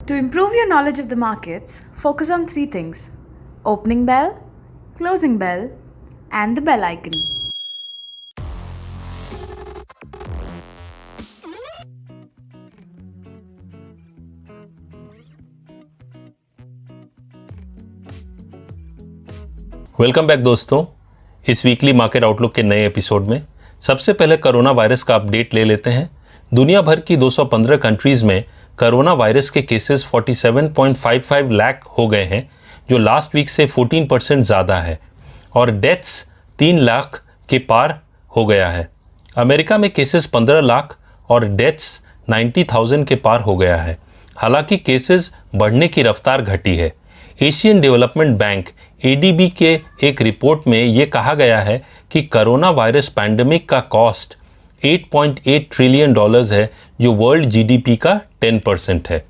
To improve your knowledge of the markets, focus on three things: opening bell, closing bell, and the bell icon. Welcome back दोस्तों, इस weekly market outlook के नए episode में सबसे पहले corona virus का update ले लेते हैं। दुनिया भर की 215 कंट्रीज में कोरोना वायरस के केसेस 47.55 लाख हो गए हैं, जो लास्ट वीक से 14% ज़्यादा है, और डेथ्स 3 लाख के पार हो गया है। अमेरिका में केसेस 15 लाख और डेथ्स 90,000 के पार हो गया है। हालांकि केसेस बढ़ने की रफ्तार घटी है। एशियन डेवलपमेंट बैंक ADB के एक रिपोर्ट में यह कहा गया है कि कोरोना वायरस पैंडेमिक का कॉस्ट $8.8 ट्रिलियन है, जो वर्ल्ड GDP का 10% है।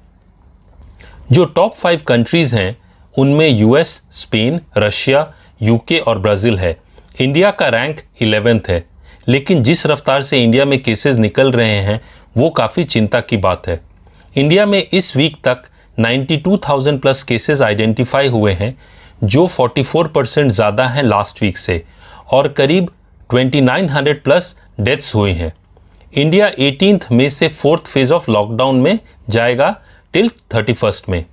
जो टॉप 5 कंट्रीज हैं उनमें US, स्पेन, रशिया, UK और ब्राज़ील है। इंडिया का रैंक 11th है, लेकिन जिस रफ्तार से इंडिया में केसेस निकल रहे हैं वो काफ़ी चिंता की बात है। इंडिया में इस वीक तक 92,000 प्लस केसेस आइडेंटिफाई हुए हैं, जो 44% ज़्यादा हैं लास्ट वीक से, और करीब 2,900 प्लस डेथ्स हुई हैं। इंडिया 18 मई से 4th फेज ऑफ लॉकडाउन में जाएगा टिल 31 में।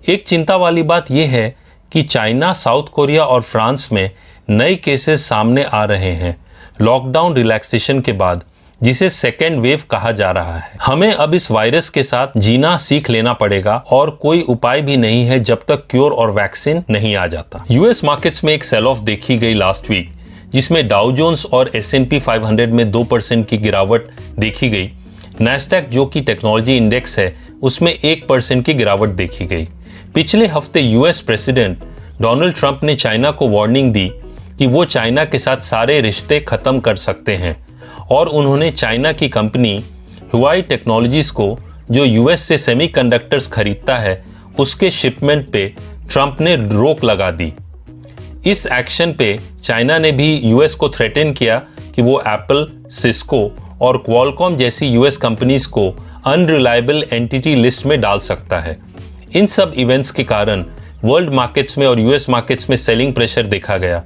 एक चिंता वाली बात यह है कि चाइना, साउथ कोरिया और फ्रांस में नए केसेस सामने आ रहे हैं लॉकडाउन रिलैक्सेशन के बाद, जिसे सेकेंड वेव कहा जा रहा है। हमें अब इस वायरस के साथ जीना सीख लेना पड़ेगा, और कोई उपाय भी नहीं है जब तक क्योर और वैक्सीन नहीं आ जाता। यूएस मार्केट्स में एक सेल ऑफ देखी गई लास्ट वीक, जिसमें डाउ जोन्स और S&P 500 में 2% की गिरावट देखी गई। नैस्डैक, जो कि टेक्नोलॉजी इंडेक्स है, उसमें 1% की गिरावट देखी गई। पिछले हफ्ते यूएस प्रेसिडेंट डोनाल्ड ट्रंप ने चाइना को वार्निंग दी कि वो चाइना के साथ सारे रिश्ते खत्म कर सकते हैं, और उन्होंने चाइना की कंपनी हुआई टेक्नोलॉजीज को, जो यूएस से सेमीकंडक्टर्स खरीदता है, उसके शिपमेंट पे ट्रंप ने रोक लगा दी। इस एक्शन पे चाइना ने भी यूएस को थ्रेटन किया कि वो एप्पल, सिस्को और क्वालकॉम जैसी यूएस कंपनीज को अनरिलायबल एंटिटी लिस्ट में डाल सकता है। इन सब इवेंट्स के कारण वर्ल्ड मार्केट्स में और यूएस मार्केट्स में सेलिंग प्रेशर देखा गया।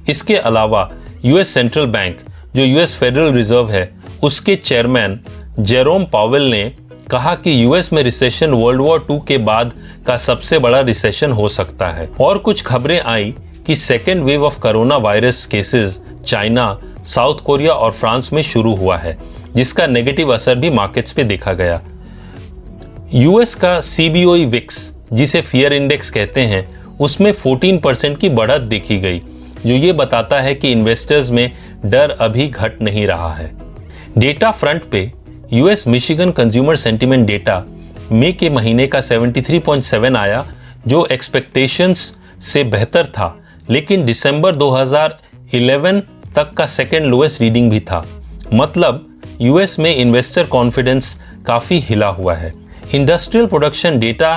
इसके अलावा यूएस सेंट्रल बैंक, जो यूएस फेडरल रिजर्व है, उसके चेयरमैन जेरोम पावेल ने कहा कि यूएस में रिसेशन वर्ल्ड वॉर 2 के बाद का सबसे बड़ा रिसेशन हो सकता है। और कुछ खबरें आई कि second wave of corona virus cases China, south Korea और फ्रांस में शुरू हुआ है, जिसका नेगेटिव असर भी मार्केट्स पे देखा गया। यूएस का CBOE विक्स, जिसे फियर इंडेक्स कहते हैं, उसमें 14% की बढ़त देखी गई, जो ये बताता है कि इन्वेस्टर्स में डर अभी घट नहीं रहा है। डेटा फ्रंट पे US Michigan consumer sentiment data मई के महीने का 73.7 आया, जो एक्सपेक्टेशंस से बेहतर था, लेकिन दिसंबर 2011 तक का सेकेंड लोएस्ट रीडिंग भी था। मतलब यूएस में इन्वेस्टर कॉन्फिडेंस काफी हिला हुआ है। इंडस्ट्रियल प्रोडक्शन डेटा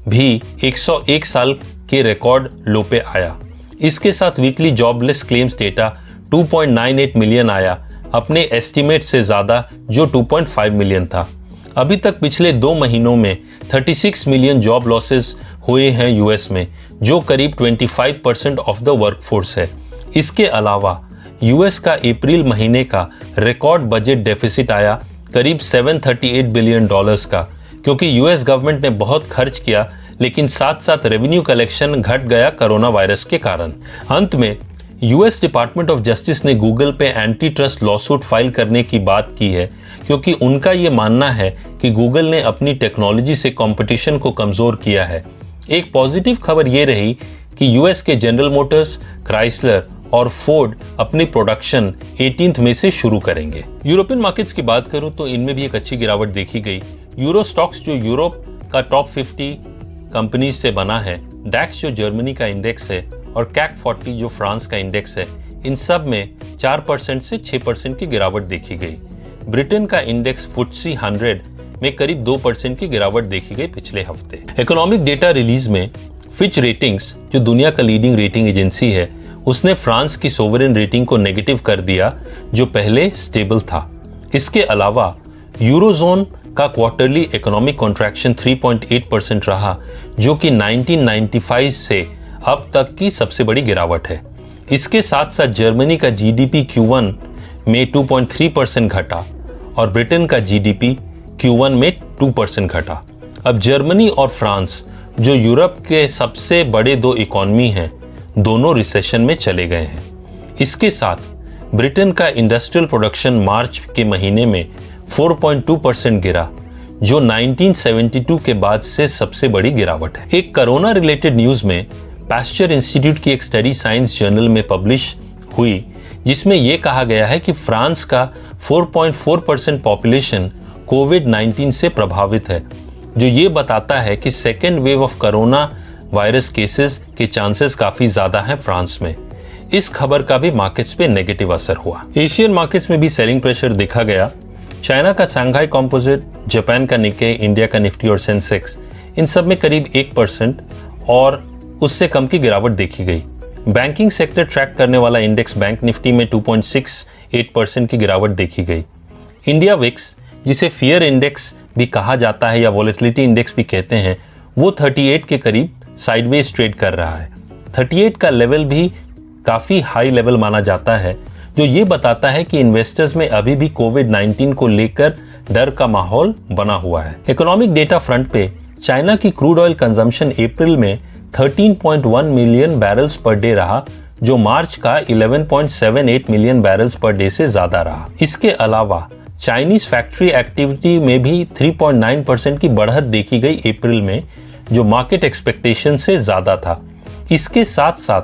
भी 101 साल के रिकॉर्ड लो पे आया। इसके साथ weekly jobless claims data 2.98 million आया, अपने एस्टीमेट से ज्यादा, जो 2.5 मिलियन था। अभी तक पिछले 2 महीनों में 36 मिलियन जॉब लॉसेस हुए हैं यूएस में, जो करीब 25% ऑफ द वर्कफोर्स है। इसके अलावा यूएस का अप्रैल महीने का रिकॉर्ड बजट डेफिसिट आया, करीब $738 बिलियन का, क्योंकि यूएस गवर्नमेंट ने बहुत खर्च किया, लेकिन साथ साथ रेवेन्यू कलेक्शन घट गया कोरोना वायरस के कारण। अंत में यूएस डिपार्टमेंट ऑफ जस्टिस ने गूगल पे एंटी ट्रस्ट लॉसूट फाइल करने की बात की है, क्योंकि उनका ये मानना है कि गूगल ने अपनी टेक्नोलॉजी से कंपटीशन को कमजोर किया है। एक पॉजिटिव खबर ये रही कि यूएस के जनरल मोटर्स, क्राइसलर और फोर्ड अपनी प्रोडक्शन 18 मई से शुरू करेंगे। यूरोपियन मार्केट्स की बात करूं तो इनमें भी एक अच्छी गिरावट देखी गई। यूरो स्टॉक्स, जो यूरोप का टॉप 50 कंपनीज से बना है, डैक्स, जो जर्मनी का इंडेक्स है, और कैक 40, जो फ्रांस का इंडेक्स है, इन सब में 4% से 6% की गिरावट देखी गई। ब्रिटेन का इंडेक्स FTSE 100 में करीब 2% की गिरावट देखी गई पिछले हफ्ते। इकोनॉमिक डेटा रिलीज में फिच रेटिंग्स, जो दुनिया का लीडिंग रेटिंग एजेंसी है, उसने फ्रांस की सोवरेन रेटिंग को नेगेटिव कर दिया, जो पहले स्टेबल था। इसके अलावा यूरोजोन का क्वार्टरली इकोनॉमिक कॉन्ट्रैक्शन 3.8% रहा, जो कि 1995 से अब तक की सबसे बड़ी गिरावट है। इसके साथ साथ जर्मनी का जीडीपी Q1 में 2.3% घटा और ब्रिटेन का जीडीपी Q1 में 2% घटा। अब जर्मनी और फ्रांस, जो यूरोप के सबसे बड़े दो इकोनॉमी हैं, दोनों रिसेशन में चले गए हैं। इसके साथ ब्रिटेन का इंडस्ट्रियल प्रोडक्शन मार्च के महीने में 4.2% गिरा, जो 1972 के बाद से सबसे बड़ी गिरावट है। एक कोरोना रिलेटेड न्यूज में पैस्चर इंस्टीट्यूट की एक स्टडी साइंस जर्नल में पब्लिश हुई, जिसमें यह कहा गया है कि फ्रांस का 4.4% पॉपुलेशन कोविड-19 से प्रभावित है, जो ये बताता है कि second wave of corona virus cases के चांसेस काफी ज्यादा हैं फ्रांस में। इस खबर का भी मार्केट्स पे नेगेटिव असर हुआ। एशियन मार्केट्स में भी सेलिंग प्रेशर देखा गया। चाइना का शंघाई कॉम्पोजिट, जापान का निक्केई, इंडिया का निफ्टी और सेंसेक्स, इन सब में करीब 1% और उससे कम की गिरावट देखी गई। बैंकिंग सेक्टर ट्रैक करने वाला इंडेक्स बैंक निफ्टी में 2.68% की गिरावट देखी गई। इंडिया विक्स, जिसे फियर इंडेक्स भी कहा जाता है या वॉलेटिलिटी इंडेक्स भी कहते हैं, वो 38 के करीब साइडवेज ट्रेड कर रहा है। 38 का लेवल भी काफी हाई लेवल माना जाता है, जो ये बताता है कि इन्वेस्टर्स में अभी भी कोविड-19 को लेकर डर का माहौल बना हुआ है। इकोनॉमिक डेटा फ्रंट पे चाइना की क्रूड ऑयल कंजम्पशन अप्रैल में 13.1 मिलियन बैरल्स पर डे रहा, जो मार्च का 11.78 मिलियन बैरल्स पर डे से ज्यादा रहा। इसके अलावा चाइनीज फैक्ट्री एक्टिविटी में भी 3.9% की बढ़त देखी गई अप्रैल में, जो मार्केट एक्सपेक्टेशन से ज्यादा था। इसके साथ साथ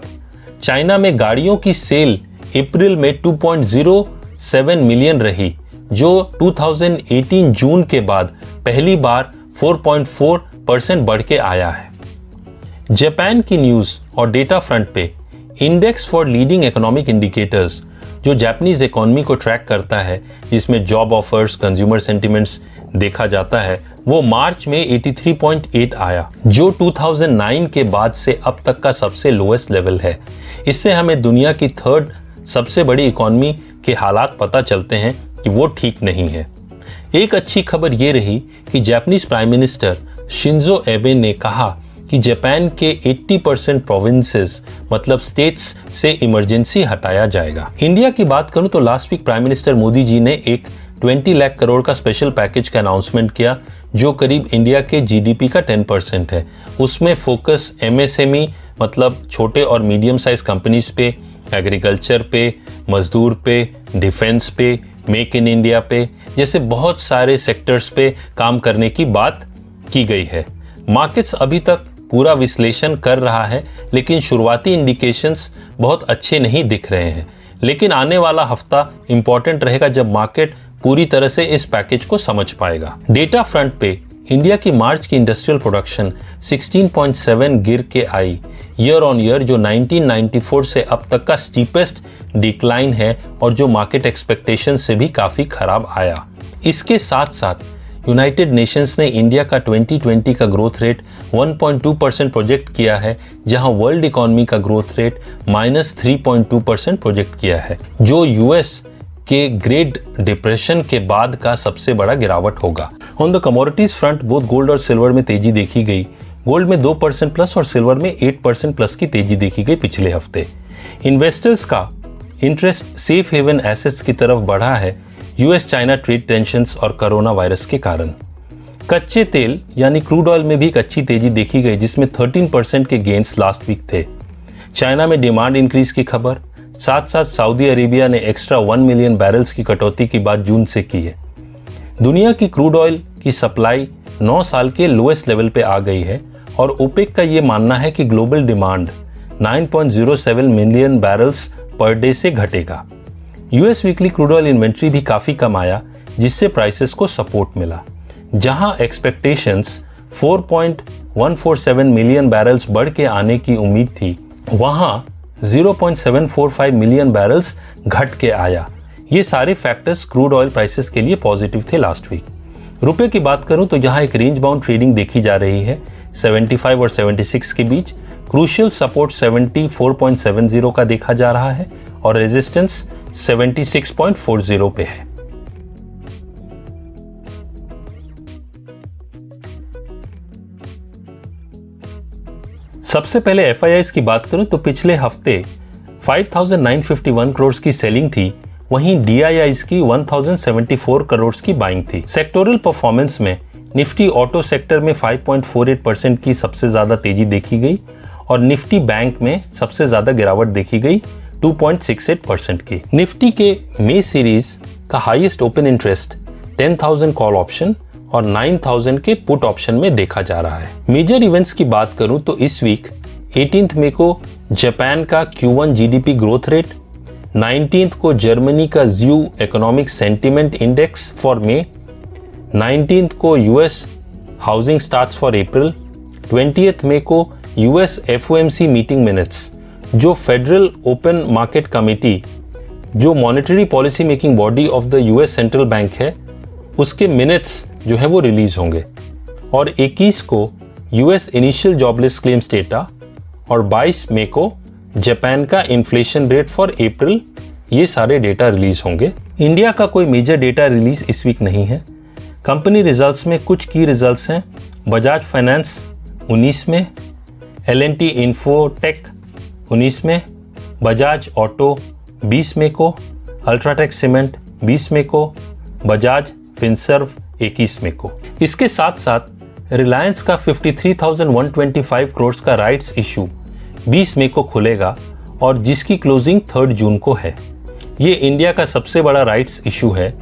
चाइना में गाड़ियों की सेल अप्रैल में 2.07 मिलियन रही, जो 2018 जून के बाद पहली बार 4.4% बढ़ के आया है। जापान की न्यूज और डेटा फ्रंट पे index for leading economic indicators, जो जापानीज इकोनॉमी को ट्रैक करता है, जिसमें जॉब ऑफर्स, कंज्यूमर सेंटिमेंट्स देखा जाता है, वो मार्च में 83.8 आया, जो 2009 के बाद से अब तक का सबसे लोएस्ट लेवल है। इससे हमें दुनिया की थर्ड सबसे बड़ी इकोनॉमी के हालात पता चलते हैं कि वो ठीक नहीं है। एक अच्छी खबर ये रही कि जापानीज प्राइम मिनिस्टर शिंजो एबे ने कहा कि जापान के 80% प्रोविंसेस मतलब स्टेट्स से इमरजेंसी हटाया जाएगा। इंडिया की बात करूं तो last week prime minister Modi ji ने एक 20 लाख करोड़ का स्पेशल पैकेज का अनाउंसमेंट किया, जो करीब इंडिया के जीडीपी का 10% है। उसमें फोकस एमएसएमई मतलब छोटे और मीडियम साइज कंपनीज पे, एग्रीकल्चर पे, मजदूर पे, डिफेंस पे, मेक इन इंडिया पे जैसे बहुत सारे सेक्टर्स पे काम करने की बात की गई है। मार्केट्स अभी तक पूरा विश्लेषण कर रहा है, लेकिन शुरुआती इंडिकेशंस बहुत अच्छे नहीं दिख रहे हैं। लेकिन आने वाला हफ्ता इंपॉर्टेंट रहेगा जब मार्केट पूरी तरह से इस पैकेज को समझ पाएगा। डेटा फ्रंट पे इंडिया की मार्च की इंडस्ट्रियल प्रोडक्शन 16.7 गिर के आई ईयर ऑन ईयर, जो 1994 से अब तक का स्टीपेस्ट डिक्लाइन है और जो मार्केट एक्सपेक्टेशन से भी काफी खराब आया। इसके साथ साथ यूनाइटेड नेशंस ने इंडिया का 2020 का ग्रोथ रेट 1.2% प्रोजेक्ट किया है, जहां वर्ल्ड इकोनॉमी का ग्रोथ रेट -3.2% प्रोजेक्ट किया है, जो यूएस के ग्रेट डिप्रेशन के बाद का सबसे बड़ा गिरावट होगा। On the commodities front both gold और सिल्वर में तेजी देखी गई। गोल्ड में 2% प्लस और सिल्वर में 8% प्लस की तेजी देखी गई पिछले हफ्ते। इन्वेस्टर्स का इंटरेस्ट सेफ हेवन एसेट्स की तरफ बढ़ा है यूएस चाइना ट्रेड टेंशंस और कोरोना वायरस के कारण। कच्चे तेल यानी क्रूड ऑयल में भी एक अच्छी तेजी देखी गई, जिसमें 13% के गेन्स लास्ट वीक थे। चाइना में डिमांड इंक्रीज की खबर, साथ साथ सऊदी अरेबिया ने एक्स्ट्रा 1 मिलियन बैरल्स की कटौती की बात जून से की है। दुनिया की क्रूड ऑयल की सप्लाई 9 साल के लोएस्ट लेवल पे आ गई है और ओपेक का ये मानना है कि global demand 9.07 million barrels per day से घटेगा। US weekly crude oil inventory भी काफी कम आया, जिससे प्राइसेस को सपोर्ट मिला। जहां एक्सपेक्टेशंस 4.147 मिलियन बैरल्स बढ़ के आने की उम्मीद थी, वहां 0.745 मिलियन बैरल्स घट के आया। ये सारे फैक्टर्स क्रूड ऑयल प्राइसेस के लिए पॉजिटिव थे लास्ट वीक। रुपए की बात करूं तो यहां एक रेंज बाउंड ट्रेडिंग देखी जा रही है 75 और 76 के बीच। क्रूशियल सपोर्ट 74.70 का देखा जा रहा है और रेजिस्टेंस 76.40 पे है। सबसे पहले FIIs की बात करूं तो पिछले हफ्ते 5,951 करोड़ की सेलिंग थी, वहीं DIIs की 1,074 करोड़ की बाइंग थी। सेक्टोरल परफॉर्मेंस में निफ्टी ऑटो सेक्टर में 5.48% की सबसे ज्यादा तेजी देखी गई और निफ्टी बैंक में सबसे ज्यादा गिरावट देखी गई 2.68% की। निफ्टी के मे सीरीज का highest open interest 10,000 call option और 9,000 के पुट ऑप्शन में देखा जा रहा है। मेजर इवेंट्स की बात करूं तो इस वीक 18 मई को जापान का Q1 GDP ग्रोथ रेट, 19 को जर्मनी का ZEW economic sentiment index for May, 19 को US housing starts for April, 20 मई को US FOMC मीटिंग मिनट्स, जो फेडरल ओपन मार्केट कमेटी जो monetary policy making body of the US central bank है, उसके minutes जो है वो रिलीज होंगे। और 21 को US initial jobless claims data और 22 मई को जापान का इन्फ्लेशन रेट फॉर अप्रैल, ये सारे डेटा रिलीज होंगे। इंडिया का कोई मेजर डेटा रिलीज इस वीक नहीं है। कंपनी रिजल्ट्स में कुछ की रिजल्ट्स हैं। बजाज फाइनेंस 19 में, L&T इन्फोटेक 19 में, बजाज ऑटो 20 मई को, अल्ट्राटेक सीमेंट 20 मई को, बजाज फिनसर्व 21 मई को। इसके साथ साथ रिलायंस का 53,125 करोड़ का राइट्स इशू 20 मई को खुलेगा और जिसकी क्लोजिंग 3 जून को है। ये इंडिया का सबसे बड़ा राइट्स इशू है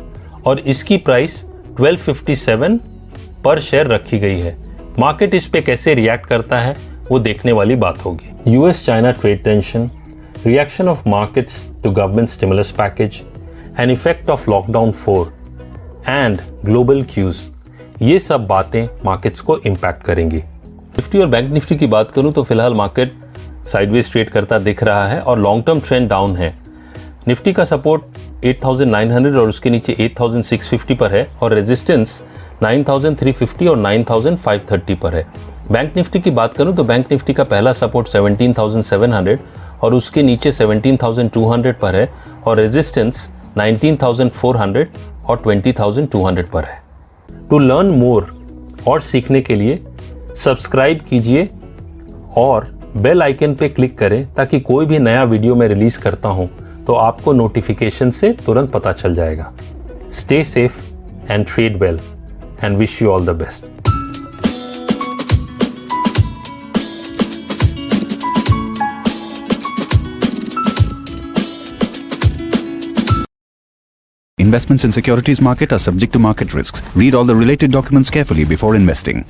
और इसकी प्राइस 1257 पर शेयर रखी गई है। मार्केट इस पे कैसे रिएक्ट करता है वो देखने वाली बात होगी। US China trade tension, reaction of markets to government stimulus package and effect of lockdown 4 and global cues, ये सब बातें मार्केट्स को इंपैक्ट करेंगी। निफ्टी और बैंक निफ्टी की बात करूं तो फिलहाल मार्केट साइडवेज ट्रेड करता दिख रहा है और लॉन्ग टर्म ट्रेंड डाउन है। निफ्टी का सपोर्ट 8,900 और उसके नीचे 8,650 पर है और रेजिस्टेंस 9,350 और 9,530 पर है। बैंक निफ्टी की बात करूं तो बैंक निफ्टी का पहला सपोर्ट 17,700 और उसके नीचे 17,200 पर है और रेजिस्टेंस 19,400 और 20,200 पर है। टू लर्न मोर और सीखने के लिए सब्सक्राइब कीजिए और बेल आइकन पे क्लिक करें ताकि कोई भी नया वीडियो मैं रिलीज करता हूं तो आपको नोटिफिकेशन से तुरंत पता चल जाएगा। Stay safe and trade well and wish you all the best. Investments in securities market are subject to market risks. Read all the related documents carefully before investing.